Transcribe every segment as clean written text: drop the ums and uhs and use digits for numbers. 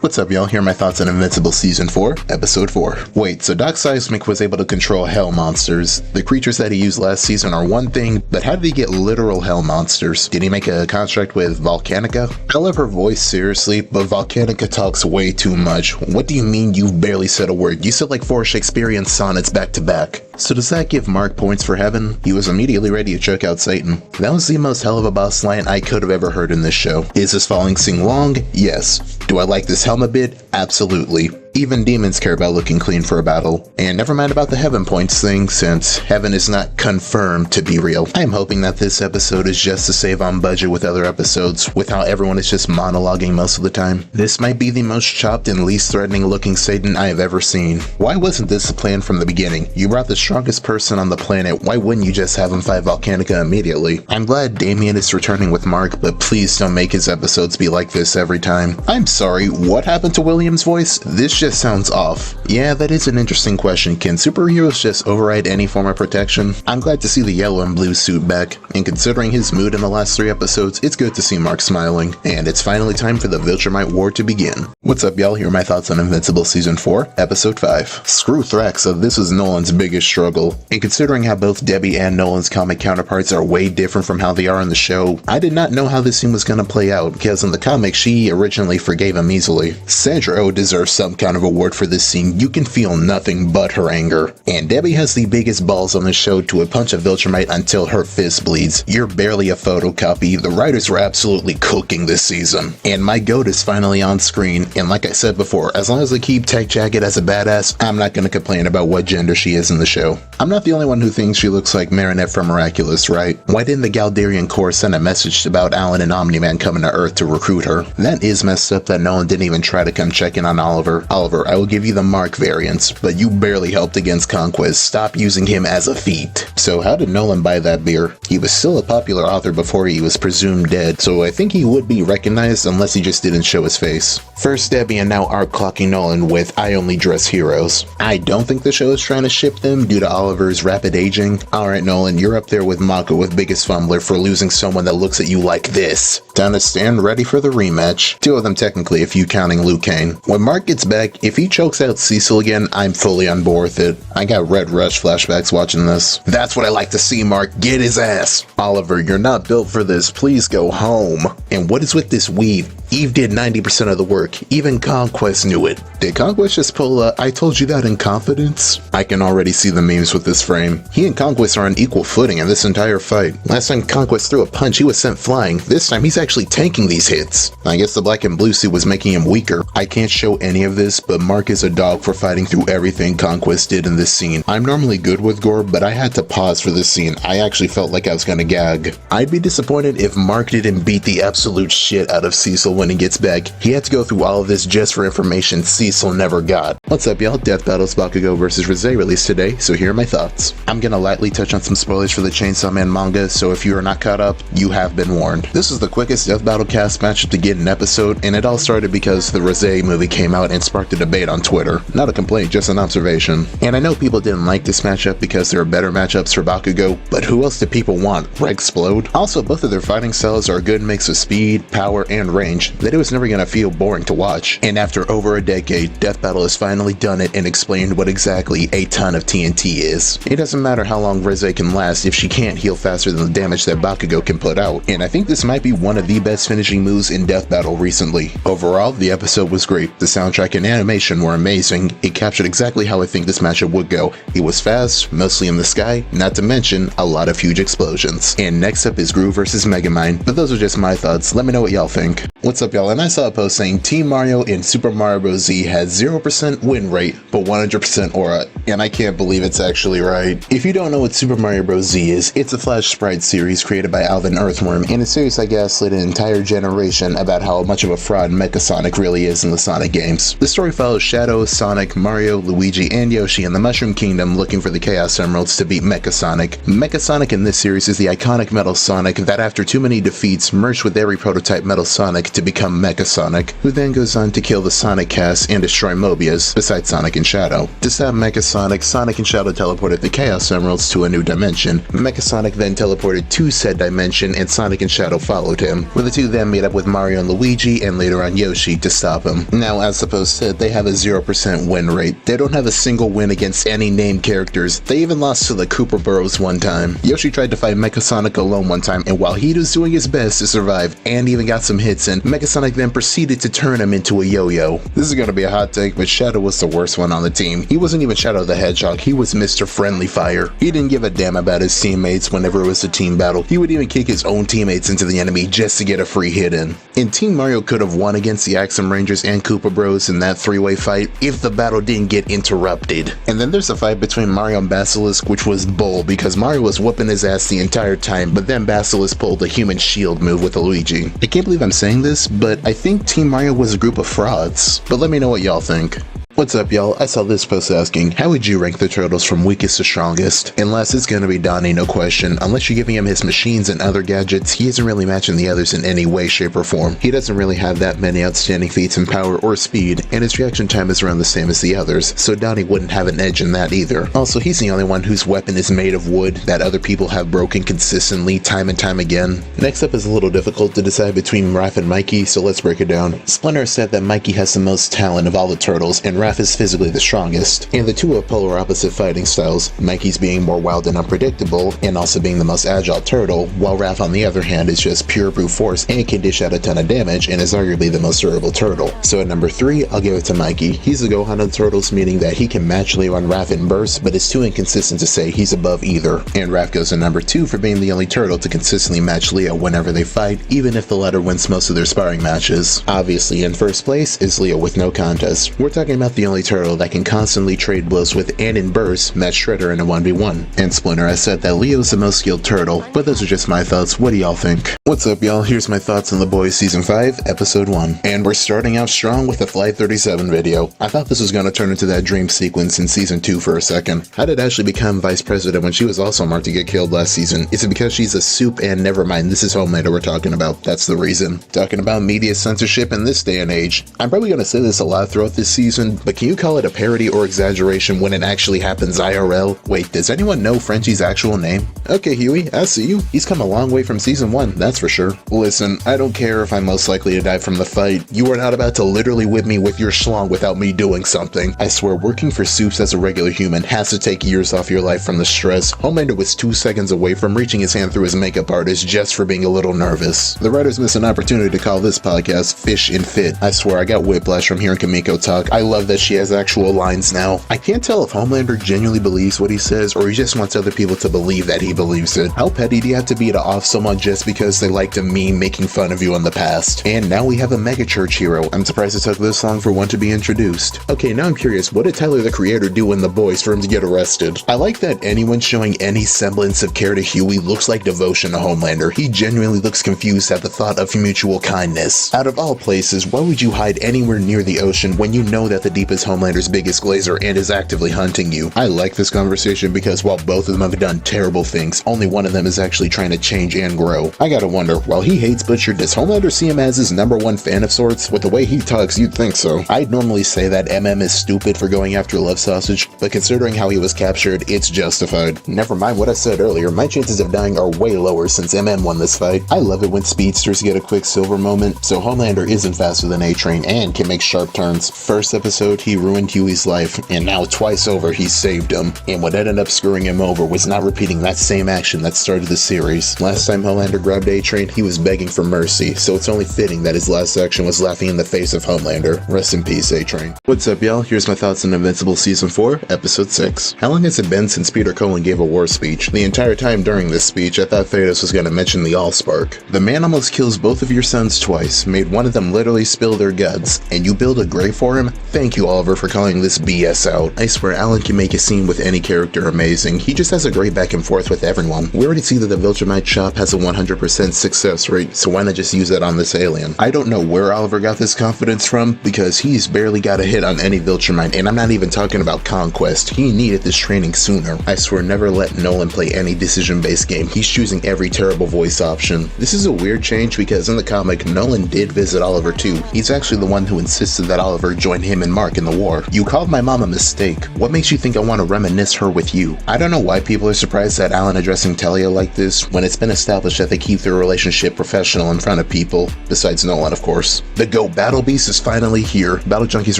What's up, y'all? Here are my thoughts on Invincible Season 4, Episode 4. Wait, so Doc Seismic was able to control hell monsters. The creatures that he used last season are one thing, but how did he get literal hell monsters? Did he make a contract with Volcanica? I love her voice, seriously, but Volcanica talks way too much. What do you mean you've barely said a word? You said like 4 Shakespearean sonnets back to back. So does that give Mark points for heaven? He was immediately ready to check out Satan. That was the most hell of a boss line I could have ever heard in this show. Is this falling scene long? Yes. Do I like this helmet bit? Absolutely. Even demons care about looking clean for a battle. And never mind about the heaven points thing, since heaven is not confirmed to be real. I am hoping that this episode is just to save on budget with other episodes, with how everyone is just monologuing most of the time. This might be the most chopped and least threatening looking Satan I have ever seen. Why wasn't this the plan from the beginning? You brought the strongest person on the planet, why wouldn't you just have him fight Volcanica immediately? I'm glad Damien is returning with Mark, but please don't make his episodes be like this every time. I'm sorry, what happened to William's voice? This just sounds off. Yeah, that is an interesting question. Can superheroes just override any form of protection? I'm glad to see the yellow and blue suit back, and considering his mood in the last 3 episodes, it's good to see Mark smiling. And it's finally time for the Viltrumite War to begin. What's up, y'all? Here are my thoughts on Invincible Season 4, Episode 5. Screw Thraxa, this was Nolan's biggest struggle. And considering how both Debbie and Nolan's comic counterparts are way different from how they are in the show, I did not know how this scene was gonna play out, because in the comic, she originally forgave him easily. Sandra Oh deserves some kind of award for this scene. You can feel nothing but her anger. And Debbie has the biggest balls on the show to punch a Viltrumite until her fist bleeds. You're barely a photocopy. The writers were absolutely cooking this season. And my goat is finally on screen, and like I said before, as long as they keep Tech Jacket as a badass, I'm not gonna complain about what gender she is in the show. I'm not the only one who thinks she looks like Marinette from Miraculous, right? Why didn't the Galdarian Corps send a message about Alan and Omni-Man coming to Earth to recruit her? That is messed up that Nolan didn't even try to come check in on Oliver. Oliver, I will give you the Mark variants, but you barely helped against Conquest. Stop using him as a feat. So how did Nolan buy that beer? He was still a popular author before he was presumed dead, so I think he would be recognized unless he just didn't show his face. First Debbie and now art clocking Nolan with I only dress heroes. I don't think the show is trying to ship them due to Oliver's rapid aging. Alright Nolan, you're up there with Mako with biggest fumbler for losing someone that looks at you like this. Time to stand ready for the rematch. 2 of them technically if you counting Luke Kane. When Mark gets back, if he chokes out Cecil again, I'm fully on board with it. I got Red Rush flashbacks watching this. That's what I like to see, Mark. Get his ass. Oliver, you're not built for this. Please go home. And what is with this weave? Eve did 90% of the work. Even Conquest knew it. Did Conquest just pull a I told you that in confidence? I can already see the memes with this frame. He and Conquest are on equal footing in this entire fight. Last time Conquest threw a punch, he was sent flying. This time he's actually tanking these hits. I guess the black and blue suit was making him weaker. I can't show any of this, but Mark is a dog for fighting through everything Conquest did in this scene. I'm normally good with gore, but I had to pause for this scene. I actually felt like I was gonna gag. I'd be disappointed if Mark didn't beat the absolute shit out of Cecil when he gets back. He had to go through all of this just for information Cecil never got. What's up, y'all? Death Battles Bakugo vs. Rose released today, so here are my thoughts. I'm gonna lightly touch on some spoilers for the Chainsaw Man manga, so if you are not caught up, you have been warned. This is the quickest Death Battle cast matchup to get an episode, and it all started because the Rose movie came out and sparked a debate on Twitter. Not a complaint, just an observation. And I know people didn't like this matchup because there are better matchups for Bakugo, but who else do people want? Rexplode? Also, both of their fighting styles are a good mix of speed, power, and range that it was never gonna feel boring to watch. And after over a decade, Death Battle has finally done it and explained what exactly a ton of TNT is. It doesn't matter how long Rose can last if she can't heal faster than the damage that Bakugo can put out. And I think this might be one of the best finishing moves in Death Battle recently. Overall, the episode was great. The soundtrack and animation were amazing. It captured exactly how I think this matchup would go. It was fast, mostly in the sky, not to mention a lot of huge explosions. And next up is Gru vs. Megamind, but those are just my thoughts. Let me know what y'all think. What's up, y'all? And I saw a post saying Team Mario in Super Mario Bros. Z has 0% win rate, but 100% aura, and I can't believe it's actually right. If you don't know what Super Mario Bros. Z is, it's a Flash Sprite series created by Alvin Earthworm, and a series I gaslit an entire generation about how much of a fraud Mecha Sonic really is in the Sonic games. The story follows Shadow, Sonic, Mario, Luigi, and Yoshi in the Mushroom Kingdom looking for the Chaos Emeralds to beat Mecha Sonic. Mecha Sonic in this series is the iconic Metal Sonic that after too many defeats merged with every prototype Metal Sonic to become Mecha Sonic, who then goes on to kill the Sonic cast and destroy Mobius, besides Sonic and Shadow. To stop Mecha Sonic, Sonic, Sonic and Shadow teleported the Chaos Emeralds to a new dimension. Mechasonic then teleported to said dimension, and Sonic and Shadow followed him, where the two then meet up with Mario and Luigi and later on Yoshi to stop him. Now, as supposed to, they have a 0% win rate. They don't have a single win against any named characters. They even lost to the Koopa Bros one time. Yoshi tried to fight Mechasonic alone one time, and while he was doing his best to survive and even got some hits in, Mechasonic then proceeded to turn him into a yo-yo. This is gonna be a hot take, but Shadow was the worst one on the team. He wasn't even Shadow the Hedgehog, he was Mr. Friendly Fire. He didn't give a damn about his teammates whenever it was a team battle. He would even kick his own teammates into the enemy just to get a free hit in. And Team Mario could have won against the Axum Rangers and Koopa Bros in that three-way fight if the battle didn't get interrupted. And then there's a fight between Mario and Basilisk, which was bull because Mario was whooping his ass the entire time, but then Basilisk pulled a human shield move with a Luigi. I can't believe I'm saying this, but I think Team Mario was a group of frauds. But let me know what y'all think. What's up, y'all? I saw this post asking, how would you rank the turtles from weakest to strongest? Unless it's gonna be Donnie, no question. Unless you're giving him his machines and other gadgets, he isn't really matching the others in any way, shape, or form. He doesn't really have that many outstanding feats in power or speed, and his reaction time is around the same as the others, so Donnie wouldn't have an edge in that either. Also, he's the only one whose weapon is made of wood that other people have broken consistently time and time again. Next up is a little difficult to decide between Raph and Mikey, so let's break it down. Splinter said that Mikey has the most talent of all the turtles, and Raph is physically the strongest, and the two have polar opposite fighting styles, Mikey's being more wild and unpredictable, and also being the most agile turtle, while Raph on the other hand is just pure brute force and can dish out a ton of damage and is arguably the most durable turtle. So at number 3, I'll give it to Mikey. He's the Gohan of the turtles, meaning that he can match Leo and Raph in bursts, but is too inconsistent to say he's above either. And Raph goes to number 2 for being the only turtle to consistently match Leo whenever they fight, even if the latter wins most of their sparring matches. Obviously in first place is Leo with no contest. We're talking about the only turtle that can constantly trade blows with and in bursts match Shredder in a 1v1. And Splinter has said that Leo's the most skilled turtle, but those are just my thoughts. What do y'all think? What's up, y'all? Here's my thoughts on The Boys Season 5, Episode 1. And we're starting out strong with the Flight 37 video. I thought this was going to turn into that dream sequence in Season 2 for a second. How did Ashley become Vice President when she was also marked to get killed last season? Is it because she's a soup? And never mind, this is Homelander we're talking about. That's the reason. Talking about media censorship in this day and age. I'm probably going to say this a lot throughout this season, but can you call it a parody or exaggeration when it actually happens IRL? Wait, does anyone know Frenchie's actual name? Okay, Huey, I see you. He's come a long way from Season 1, that's for sure. Listen, I don't care if I'm most likely to die from the fight. You are not about to literally whip me with your schlong without me doing something. I swear, working for Soups as a regular human has to take years off your life from the stress. Homelander was 2 seconds away from reaching his hand through his makeup artist just for being a little nervous. The writers missed an opportunity to call this podcast Fish and Fit. I swear, I got whiplash from hearing Kamiko talk. I love that she has actual lines now. I can't tell if Homelander genuinely believes what he says or he just wants other people to believe that he believes it. How petty do you have to be to off someone just because they liked a meme making fun of you in the past? And now we have a mega church hero. I'm surprised it took this long for one to be introduced. Okay, now I'm curious, what did Tyler the Creator do in The Boys for him to get arrested? I like that anyone showing any semblance of care to Huey looks like devotion to Homelander. He genuinely looks confused at the thought of mutual kindness. Out of all places, why would you hide anywhere near the ocean when you know that the deep is Homelander's biggest glazer and is actively hunting you? I like this conversation because while both of them have done terrible things, only one of them is actually trying to change and grow. I gotta wonder, while he hates Butcher, does Homelander see him as his #1 fan of sorts? With the way he talks, you'd think so. I'd normally say that MM is stupid for going after Love Sausage, but considering how he was captured, it's justified. Never mind what I said earlier, my chances of dying are way lower since MM won this fight. I love it when speedsters get a Quicksilver moment, so Homelander isn't faster than A-Train and can make sharp turns. First episode, he ruined Huey's life, and now twice over he saved him. And what ended up screwing him over was not repeating that same action that started the series. Last time Homelander grabbed A-Train, he was begging for mercy, so it's only fitting that his last action was laughing in the face of Homelander. Rest in peace, A-Train. What's up, y'all? Here's my thoughts on Invincible Season 4, Episode 6. How long has it been since Peter Cullen gave a war speech? The entire time during this speech, I thought Thedos was going to mention the Allspark. The man almost kills both of your sons twice, made one of them literally spill their guts, and you build a grave for him? Thank you, Oliver, for calling this BS out. I swear Alan can make a scene with any character amazing. He just has a great back and forth with everyone. We already see that the Viltrumite shop has a 100% 100% success rate, so why not just use that on this alien? I don't know where Oliver got this confidence from, because he's barely got a hit on any Viltrumite, and I'm not even talking about Conquest. He needed this training sooner. I swear, never let Nolan play any decision-based game. He's choosing every terrible voice option. This is a weird change because in the comic, Nolan did visit Oliver too. He's actually the one who insisted that Oliver join him and Mark in the war. You called my mom a mistake. What makes you think I want to reminisce her with you? I don't know why people are surprised at Alan addressing Talia like this when it's been established that they keep their relationship professional in front of people, besides Nolan of course. The Go Battle Beast is finally here. Battle Junkies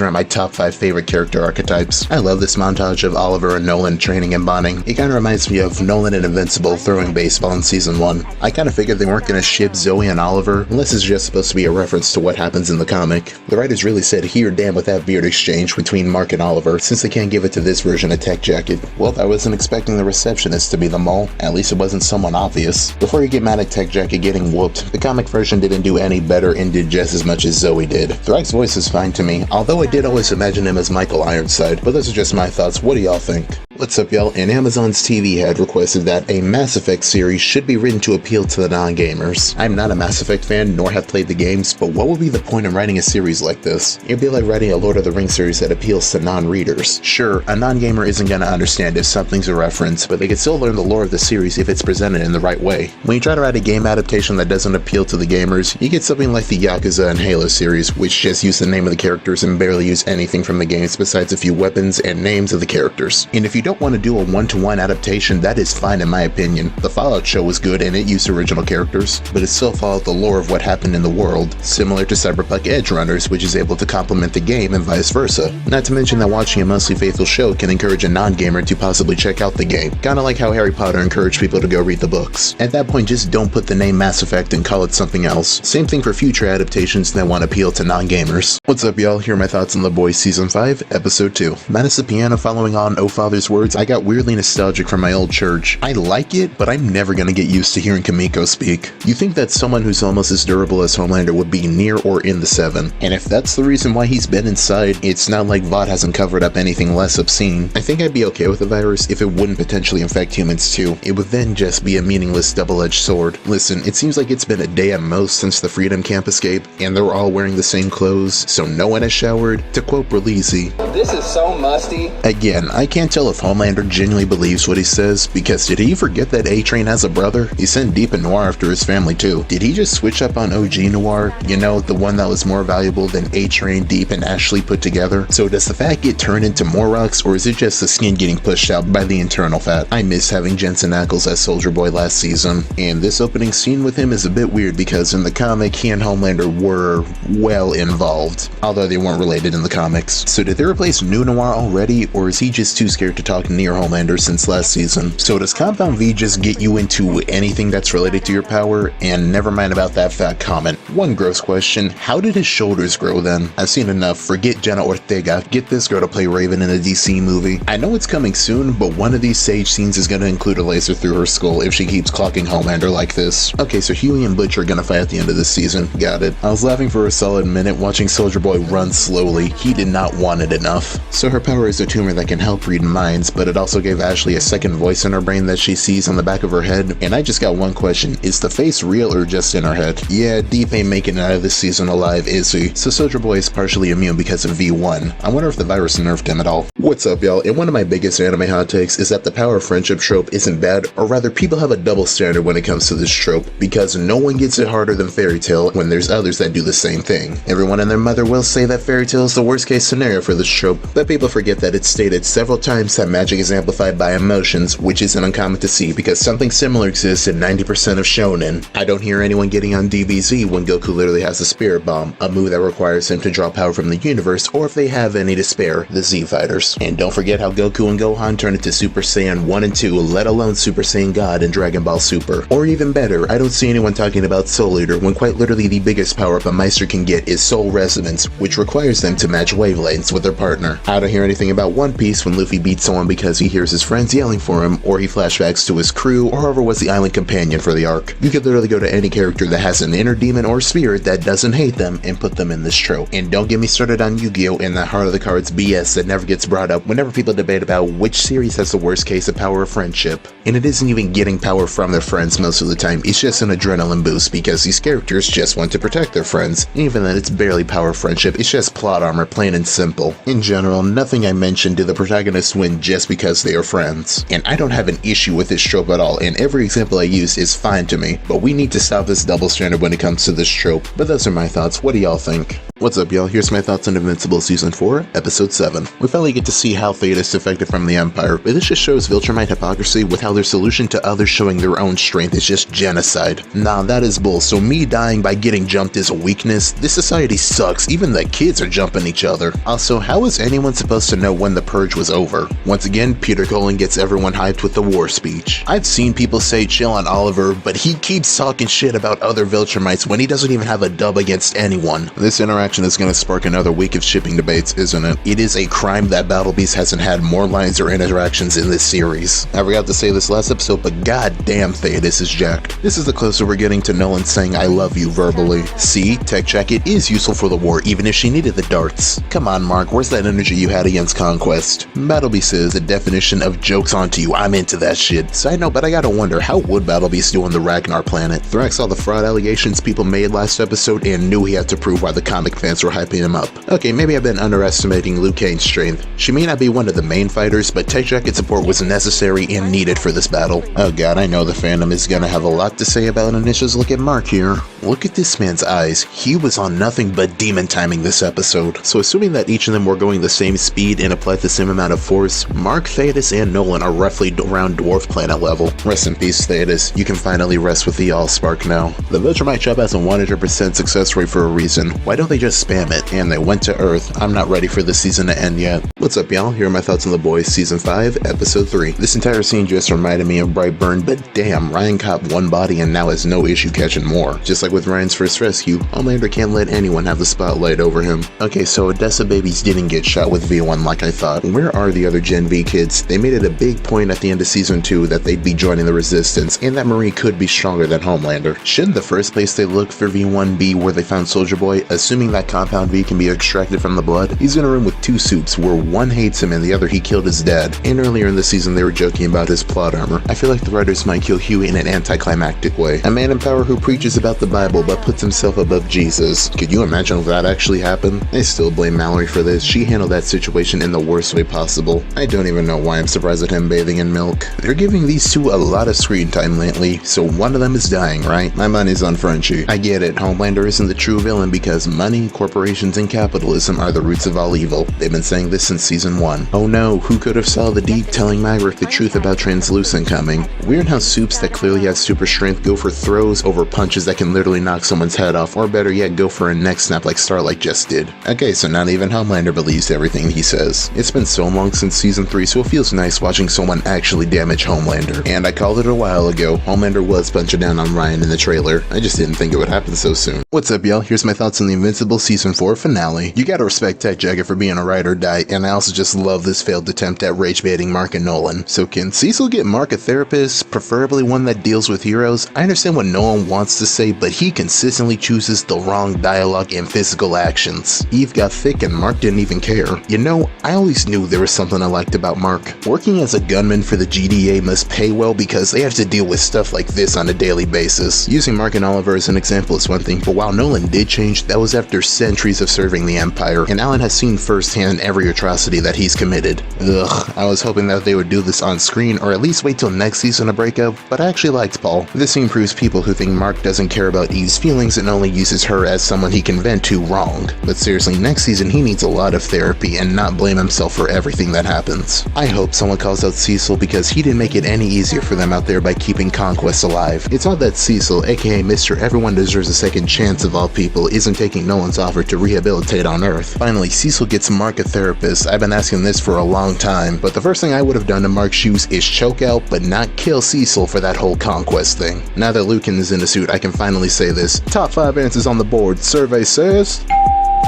are my top 5 favorite character archetypes. I love this montage of Oliver and Nolan training and bonding. It kinda reminds me of Nolan and Invincible throwing baseball in season 1. I kinda figured they weren't gonna ship Zoe and Oliver, unless it's just supposed to be a reference to what happens in the comic. The writers really said here damn with that beard exchange between Mark and Oliver, since they can't give it to this version of Tech Jacket. Well, I wasn't expecting the receptionist to be the mole. At least it wasn't someone obvious. Before you get mad at Tech Jacket getting whooped, the comic version didn't do any better and did just as much as Zoe did. Thrax's voice is fine to me, although I did always imagine him as Michael Ironside, but those are just my thoughts. What do y'all think? What's up, y'all? And Amazon's TV had requested that a Mass Effect series should be written to appeal to the non-gamers. I'm not a Mass Effect fan, nor have played the games, but what would be the point in writing a series like this? It'd be like writing a Lord of the Rings series that appeals to non-readers. Sure, a non-gamer isn't gonna understand if something's a reference, but they can still learn the lore of the series if it's presented in the right way. When you try to write a game adaptation that doesn't appeal to the gamers, you get something like the Yakuza and Halo series, which just use the name of the characters and barely use anything from the games besides a few weapons and names of the characters. And if you don't want to do a one-to-one adaptation, that is fine in my opinion. The Fallout show was good and it used original characters, but it still followed the lore of what happened in the world, similar to Cyberpunk Edge Runners, which is able to complement the game and vice versa. Not to mention that watching a mostly faithful show can encourage a non-gamer to possibly check out the game, kinda like how Harry Potter encouraged people to go read the books. At that point, just don't put the name Mass Effect and call it something else. Same thing for future adaptations that want to appeal to non-gamers. What's up, y'all? Here are my thoughts on The Boys Season 5, Episode 2. Minus the piano following on Oh Father's Words, I got weirdly nostalgic from my old church. I like it, but I'm never gonna get used to hearing Kamiko speak. You think that someone who's almost as durable as Homelander would be near or in the 7, and if that's the reason why he's been inside, it's not like VOD hasn't covered up anything less obscene. I think I'd be okay with the virus if it wouldn't potentially infect humans too. It would then just be a meaningless double-edged sword. Listen, it seems like it's been a day at most since the Freedom Camp escape, and they're all wearing the same clothes, so no one has showered. To quote Berlisi, "This is so musty." Again, I can't tell if Homelander genuinely believes what he says, because did he forget that A-Train has a brother? He sent Deep and Noir after his family too. Did he just switch up on OG Noir? You know, the one that was more valuable than A-Train, Deep, and Ashley put together? So does the fat get turned into more rocks, or is it just the skin getting pushed out by the internal fat? I miss having Jensen Ackles as Soldier Boy last season, and this opening scene with him is a bit weird because in the comic, he and Homelander were well involved, although they weren't related in the comics. So did they replace New Noir already, or is he just too scared to talk near Homelander since last season? So does Compound V just get you into anything that's related to your power? And never mind about that fat comment. One gross question, how did his shoulders grow then? I've seen enough, forget Jenna Ortega, get this girl to play Raven in a DC movie. I know it's coming soon, but one of these Sage scenes is gonna include a laser through her skull if she keeps clocking Homelander like this. Okay, so Huey and Butch are gonna fight at the end of this season, got it. I was laughing for a solid minute watching Soldier Boy run slowly. He did not want it enough. So her power is a tumor that can help read minds, but it also gave Ashley a second voice in her brain that she sees on the back of her head. And I just got one question, is the face real or just in her head? Yeah, Deep ain't making it out of this season alive, is he? So Soldier Boy is partially immune because of V1. I wonder if the virus nerfed him at all. What's up, y'all? And one of my biggest anime hot takes is that the power of friendship trope isn't bad, or rather people have a double standard when it comes to this trope, because no one gets it harder than Fairy Tail when there's others that do the same thing. Everyone and their mother will say that Fairy Tail is the worst case scenario for this trope, but people forget that it's stated several times that magic is amplified by emotions, which isn't uncommon to see because something similar exists in 90% of shonen. I don't hear anyone getting on DBZ when Goku literally has a spirit bomb, a move that requires him to draw power from the universe, or if they have any to spare, the Z Fighters. And don't forget how Goku and Gohan turned into Super Saiyan 1 and 2, let alone Super Saiyan God in Dragon Ball Super. Or even better, I don't see anyone talking about Soul Eater when quite literally the biggest power-up a Meister can get is Soul Resonance, which requires them to match wavelengths with their partner. I don't hear anything about One Piece when Luffy beats Zoro V1 because he hears his friends yelling for him, or he flashbacks to his crew, or whoever was the island companion for the arc. You could literally go to any character that has an inner demon or spirit that doesn't hate them and put them in this trope. And don't get me started on Yu-Gi-Oh! And that Heart of the Cards BS that never gets brought up whenever people debate about which series has the worst case of power of friendship. And it isn't even getting power from their friends most of the time, it's just an adrenaline boost because these characters just want to protect their friends. Even then, it's barely power of friendship, it's just plot armor, plain and simple. In general, nothing I mentioned do the protagonists win just because they are friends. And I don't have an issue with this trope at all, and every example I use is fine to me, but we need to stop this double standard when it comes to this trope. But those are my thoughts. What do y'all think? What's up, y'all? Here's my thoughts on Invincible Season 4, Episode 7. We finally get to see how Thetis defected from the Empire, but this just shows Viltrumite hypocrisy with how their solution to others showing their own strength is just genocide. Nah, that is bull, so me dying by getting jumped is a weakness? This society sucks, even the kids are jumping each other. Also, how is anyone supposed to know when the purge was over? Once again, Peter Cullen gets everyone hyped with the war speech. I've seen people say chill on Oliver, but he keeps talking shit about other Viltrumites when he doesn't even have a dub against anyone. This interaction is going to spark another week of shipping debates, isn't it? It is a crime that Battle Beast hasn't had more lines or interactions in this series. I forgot to say this last episode, but goddamn Thetis is jacked. This is the closer we're getting to Nolan saying I love you verbally. See, Tech Jacket is useful for the war even if she needed the darts. Come on Mark, where's that energy you had against Conquest? Battle Beast is the definition of jokes onto you, I'm into that shit. Side note, but I gotta wonder, how would Battle Beast do on the Ragnar planet? Thrax saw the fraud allegations people made last episode and knew he had to prove why the comic fans were hyping him up. Okay, maybe I've been underestimating Liu Kane's strength. She may not be one of the main fighters, but Tech Jacket support was necessary and needed for this battle. Oh god, I know the fandom is gonna have a lot to say about Initia's look at Mark here. Look at this man's eyes. He was on nothing but demon timing this episode. So assuming that each of them were going the same speed and applied the same amount of force, Mark, Thetis, and Nolan are roughly around dwarf planet level. Rest in peace, Thetis. You can finally rest with the Allspark now. The Viltrumite job has a 100% success rate for a reason. Why don't they just spam it? And they went to Earth. I'm not ready for this season to end yet. What's up, y'all? Here are my thoughts on The Boys Season 5, Episode 3. This entire scene just reminded me of Brightburn, but damn, Ryan caught one body and now has no issue catching more. Just like with Ryan's first rescue, Homelander can't let anyone have the spotlight over him. Okay, so Odessa babies didn't get shot with V1 like I thought. Where are the other Gen V kids? They made it a big point at the end of Season 2 that they'd be joining the Resistance, and that Marie could be stronger than Homelander. Shouldn't the first place they look for V1 be where they found Soldier Boy, assuming that Compound V can be extracted from the blood? He's in a room with two suits, where one hates him and the other he killed his dad, and earlier in the season they were joking about his plot armor. I feel like the writers might kill Huey in an anticlimactic way. A man in power who preaches about the Bible but puts himself above Jesus. Could you imagine if that actually happened? I still blame Mallory for this. She handled that situation in the worst way possible. I don't even know why I'm surprised at him bathing in milk. They're giving these two a lot of screen time lately, so one of them is dying, right? My money's on Frenchie. I get it, Homelander isn't the true villain because money, corporations, and capitalism are the roots of all evil. They've been saying this since Season 1. Oh no, who could have saw the Deep telling Maverick the truth about Translucent coming? Weird how soups that clearly have super strength go for throws over punches that can literally knock someone's head off, or better yet, go for a neck snap like Starlight just did. Okay, so not even Homelander believes everything he says. It's been so long since Season 3, so it feels nice watching someone actually damage Homelander. And I called it a while ago, Homelander was punching down on Ryan in the trailer. I just didn't think it would happen so soon. What's up, y'all? Here's my thoughts on the Invincible Season 4 finale. You gotta respect Tech Jacket for being a ride or die, and I also just love this failed attempt at rage baiting Mark and Nolan. So can Cecil get Mark a therapist, preferably one that deals with heroes? I understand what Nolan wants to say, but he consistently chooses the wrong dialogue and physical actions. Eve got thick and Mark didn't even care. You know, I always knew there was something I liked about Mark. Working as a gunman for the GDA must pay well because they have to deal with stuff like this on a daily basis. Using Mark and Oliver as an example is one thing, but while Nolan did change, that was after centuries of serving the Empire, and Alan has seen firsthand every atrocity that he's committed. Ugh, I was hoping that they would do this on screen, or at least wait till next season to break up, but I actually liked Paul. This scene proves people who think Mark doesn't care about Eve's feelings and only uses her as someone he can vent to wrong. But seriously, next season he needs a lot of therapy and not blame himself for everything that happens. I hope someone calls out Cecil because he didn't make it any easier for them out there by keeping Conquest alive. It's odd that Cecil, aka Mr. Everyone Deserves a Second Chance of all people, isn't taking Nolan's offer to rehabilitate on Earth. Finally, Cecil gets Mark a therapist. I've been asking this for a long time, but the first thing I would have done to Mark's shoes is choke out but not kill Cecil for that whole Conquest thing. Now that Lucan is in a suit, I can finally say this. Top 5 answers on the board. Survey says...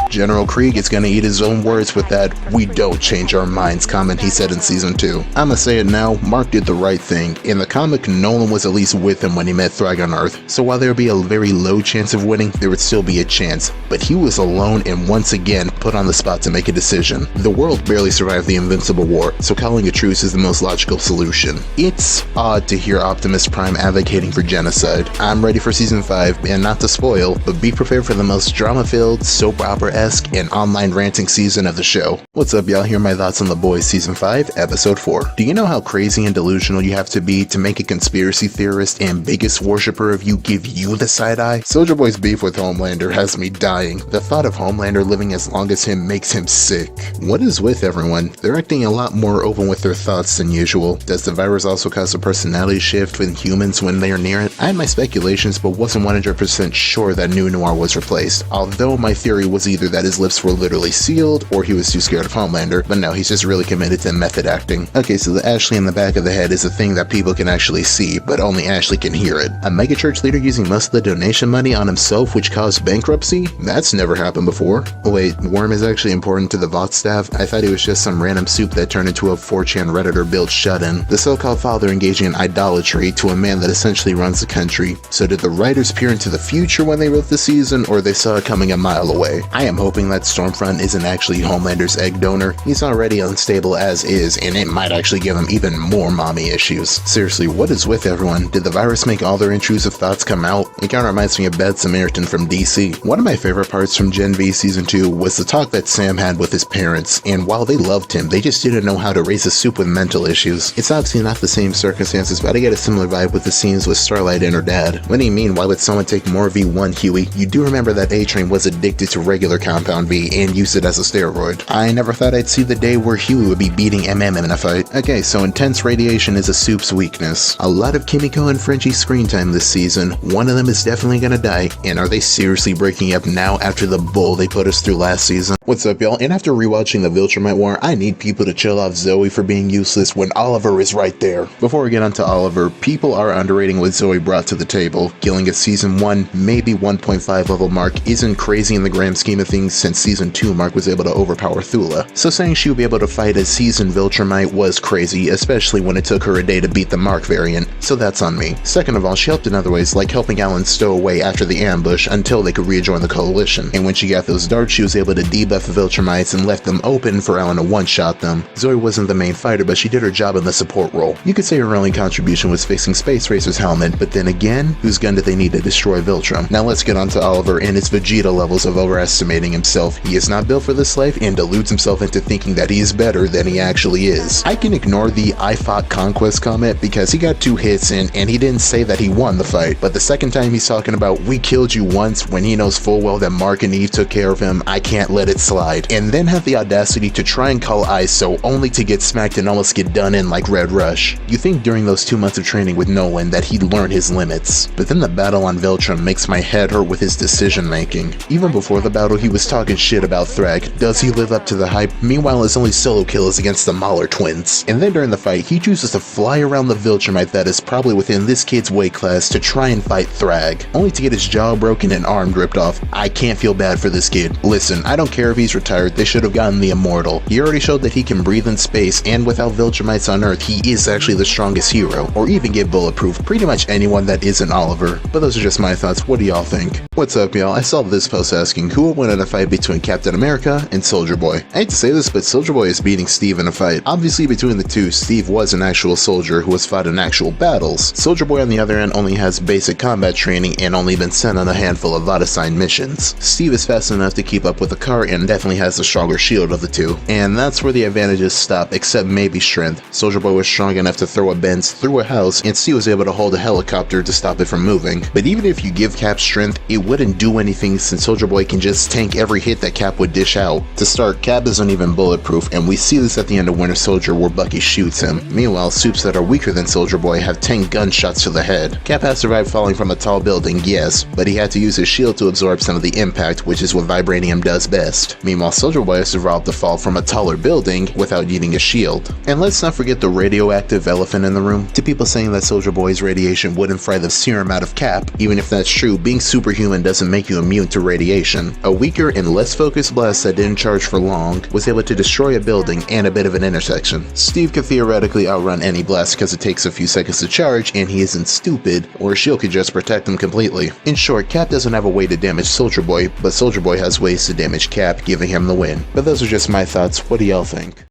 General Krieg is gonna eat his own words with that "we don't change our minds" comment he said in season 2. I'ma say it now, Mark did the right thing. In the comic, Nolan was at least with him when he met Thrag on Earth, so while there would be a very low chance of winning, there would still be a chance. But he was alone and once again put on the spot to make a decision. The world barely survived the Invincible War, so calling a truce is the most logical solution. It's odd to hear Optimus Prime advocating for genocide. I'm ready for season 5, and not to spoil, but be prepared for the most drama-filled, soap opera-esque, and online ranting season of the show. What's up, y'all? Here are my thoughts on The Boys season 5, episode 4. Do you know how crazy and delusional you have to be to make a conspiracy theorist and biggest worshiper of you give you the side eye? Soulja Boy's beef with Homelander has me dying. The thought of Homelander living as long as him makes him sick. What is with everyone? They're acting a lot more open with their thoughts than usual. Does the virus also cause a personality shift with humans when they are near it? I had my speculations, but wasn't 100% sure that New Noir was replaced, although my theory was either that his lips were literally sealed or he was too scared of Homelander, but no, he's just really committed to method acting. Okay, so the Ashley in the back of the head is a thing that people can actually see, but only Ashley can hear it. A megachurch leader using most of the donation money on himself, which caused bankruptcy? That's never happened before. Wait, Worm is actually important to the Vought staff? I thought he was just some random soup that turned into a 4chan Redditor built shut-in. The so-called father engaging in idolatry to a man that essentially runs the country. So did the writers peer into the future when they wrote the season, or they saw it coming a mile away? I am hoping that Stormfront isn't actually Homelander's egg donor. He's already unstable as is, and it might actually give him even more mommy issues. Seriously, what is with everyone? Did the virus make all their intrusive thoughts come out? It kinda reminds me of Bad Samaritan from DC. One of my favorite parts from Gen V Season 2 was the talk that Sam had with his parents, and while they loved him, they just didn't know how to raise a soup with mental issues. It's obviously not the same circumstances, but I get a similar vibe with the scenes with Starlight and her dad. What do you mean, why would someone take more V1, Huey? You do remember that A-Train was addicted to regular Compound V and used it as a steroid. I never thought I'd see the day where Huey would be beating MM in a fight. Okay, so intense radiation is a soup's weakness. A lot of Kimiko and Frenchie's screen time this season. One of them is definitely gonna die, and are they seriously breaking up now after the bull they put us through last season? What's up, y'all? And after rewatching the Viltrumite War, I need people to chill off Zoe for being useless when Oliver is right there. Before we get onto Oliver, people are underrating what Zoe brought to the table. Killing a season 1, maybe 1.5 level Mark isn't crazy in the grand scheme of things, since season 2 Mark was able to overpower Thula. So saying she would be able to fight a seasoned Viltrumite was crazy, especially when it took her a day to beat the Mark variant, so that's on me. Second of all, she helped in other ways, like helping Alan stow away after the ambush until they could rejoin the coalition. And when she got those darts, she was able to debuff the Viltrumites and left them open for Alan to one-shot them. Zoe wasn't the main fighter, but she did her job in the support role. You could say her only contribution was fixing Space Racer's helmet, but then again, whose gun did they need to destroy Viltrum? Now let's get on to Oliver and his Vegeta levels of overestimating himself. He is not built for this life and deludes himself into thinking that he is better than he actually is. I can ignore the "I fought Conquest" comment because he got 2 hits in and he didn't say that he won the fight, but the second time he's talking about "we killed you once" when he knows full well that Mark and Eve took care of him, I can't let it slide. And then have the audacity to try and call ISO only to get smacked and almost get done in like Red Rush. You think during those 2 months of training with Nolan that he'd learn his limits, but then the battle on Viltrum makes my head hurt with his decision making. Even before the battle he was talking shit about Thrag. Does he live up to the hype? Meanwhile his only solo kill is against the Mahler twins. And then during the fight he chooses to fly around the Viltrumite that is probably within this kid's weight class to try and fight Thrag, only to get his jaw broken and arm ripped off. I can't feel bad for this kid. Listen, I don't care if he's retired, they should have gotten the Immortal. He already showed that he can breathe in space, and without Viltrumites on Earth he is actually the strongest hero, or even get bulletproof pretty much anyone that isn't Oliver. But those are just my thoughts, what do y'all think? What's up, y'all? I saw this post asking who would win in a fight between Captain America and Soulja Boy. I hate to say this, but Soulja Boy is beating Steve in a fight. Obviously between the two, Steve was an actual soldier who has fought in actual battles. Soulja Boy on the other end only has basic combat training and only been sent on a handful of assigned missions. Steve is fast enough to keep up with the car and definitely has the stronger shield of the two. And that's where the advantages stop, except maybe strength. Soulja Boy was strong enough to throw a Benz through a house, and Steve was able to hold a helicopter to stop it from moving. But even if you give Cap strength, it wouldn't do anything since Soulja Boy can just tank every hit that Cap would dish out. To start, Cap isn't even bulletproof, and we see this at the end of Winter Soldier where Bucky shoots him. Meanwhile, soups that are weaker than Soulja Boy have 10 gunshots to the head. Cap has survived falling from a tall tall building, yes, but he had to use his shield to absorb some of the impact, which is what vibranium does best. Meanwhile, Soldier Boy has survived the fall from a taller building without needing a shield. And let's not forget the radioactive elephant in the room. To people saying that Soldier Boy's radiation wouldn't fry the serum out of Cap, even if that's true, being superhuman doesn't make you immune to radiation. A weaker and less focused blast that didn't charge for long was able to destroy a building and a bit of an intersection. Steve could theoretically outrun any blast because it takes a few seconds to charge and he isn't stupid, or a shield could just protect him completely. In short, Cap doesn't have a way to damage Soldier Boy, but Soldier Boy has ways to damage Cap, giving him the win. But those are just my thoughts. What do y'all think?